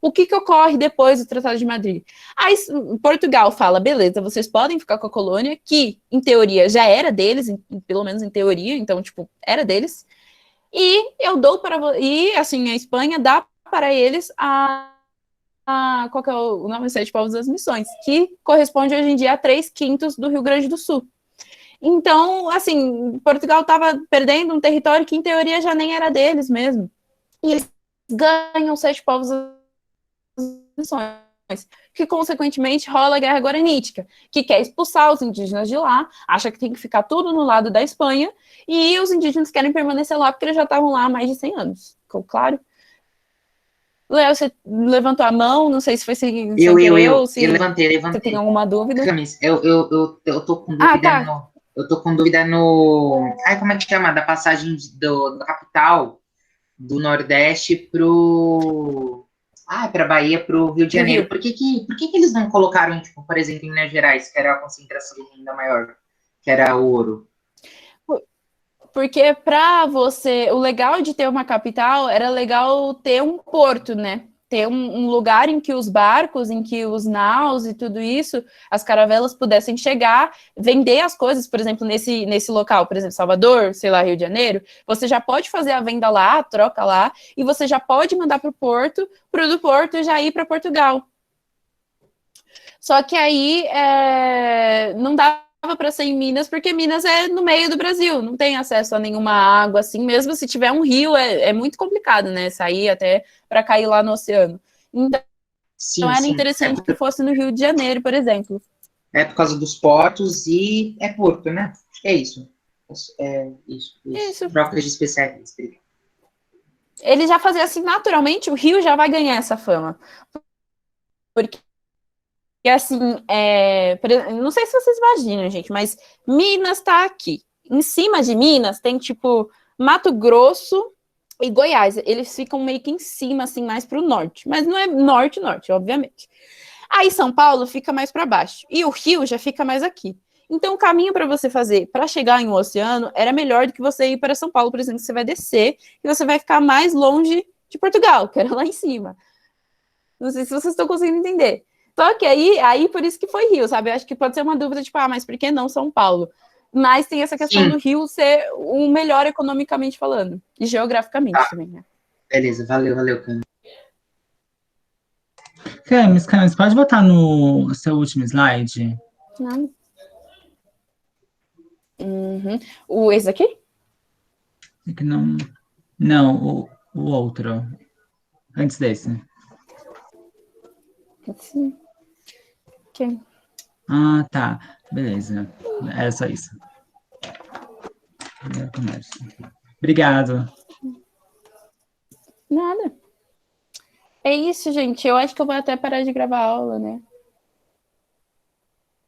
[SPEAKER 1] O que ocorre depois do Tratado de Madrid? Aí Portugal fala, beleza, vocês podem ficar com a colônia, que, em teoria, já era deles, pelo menos em teoria, então, tipo, era deles. E eu dou para... E, assim, a Espanha dá para eles qual que é o nome? 7 povos das missões, que corresponde hoje em dia a 3/5 do Rio Grande do Sul. Então, assim, Portugal estava perdendo um território que, em teoria, já nem era deles mesmo. E eles ganham 7 povos das missões, que, consequentemente, rola a Guerra Guaranítica, que quer expulsar os indígenas de lá, acha que tem que ficar tudo no lado da Espanha, e os indígenas querem permanecer lá porque eles já estavam lá há mais de 100 anos. Ficou claro? Léo, você levantou a mão, não sei se foi sem
[SPEAKER 5] Eu levantei.
[SPEAKER 1] Você tem alguma dúvida?
[SPEAKER 5] Camis, eu tô com dúvida
[SPEAKER 1] tá.
[SPEAKER 5] eu tô com dúvida no... Ai, como é que chama? Da passagem da capital do Nordeste pra Bahia, pro Rio de Janeiro. Por que eles não colocaram, tipo, por exemplo, em Minas Gerais, que era a concentração de renda maior, que era ouro?
[SPEAKER 1] Porque para você, o legal de ter uma capital era legal ter um porto, né? ter um lugar em que os barcos, em que os naus e tudo isso, as caravelas pudessem chegar, vender as coisas, por exemplo, nesse local, por exemplo, Salvador, sei lá, Rio de Janeiro, você já pode fazer a venda lá, a troca lá, e você já pode mandar para o do Porto já ir para Portugal. Só que aí não dava para ser em Minas, porque Minas é no meio do Brasil, não tem acesso a nenhuma água, assim, mesmo se tiver um rio, é muito complicado, né, sair até para cair lá no oceano. Então, era interessante que fosse no Rio de Janeiro, por exemplo.
[SPEAKER 5] É por causa dos portos e é porto, né? É isso. Isso. Trocas de especialistas.
[SPEAKER 1] Ele já fazia assim, naturalmente, o Rio já vai ganhar essa fama. Porque assim, não sei se vocês imaginam, gente, mas Minas tá aqui. Em cima de Minas tem, tipo, Mato Grosso e Goiás. Eles ficam meio que em cima, assim, mais pro norte. Mas não é norte, obviamente. Aí São Paulo fica mais para baixo. E o Rio já fica mais aqui. Então, o caminho para você fazer para chegar em um oceano era melhor do que você ir para São Paulo, por exemplo, que você vai descer e você vai ficar mais longe de Portugal, que era lá em cima. Não sei se vocês estão conseguindo entender. Só que aí por isso que foi Rio, sabe? Eu acho que pode ser uma dúvida, tipo, mas por que não São Paulo? Mas tem essa questão do Rio ser o melhor economicamente falando. E geograficamente também, né?
[SPEAKER 5] Beleza, valeu, Cami.
[SPEAKER 6] Camis, pode botar no seu último slide?
[SPEAKER 1] Não. Esse aqui?
[SPEAKER 6] É que não, o outro. Antes desse.
[SPEAKER 1] Sim. Okay.
[SPEAKER 6] Ah, tá. Beleza. Era só isso. Obrigado.
[SPEAKER 1] Nada. É isso, gente. Eu acho que eu vou até parar de gravar a aula, né?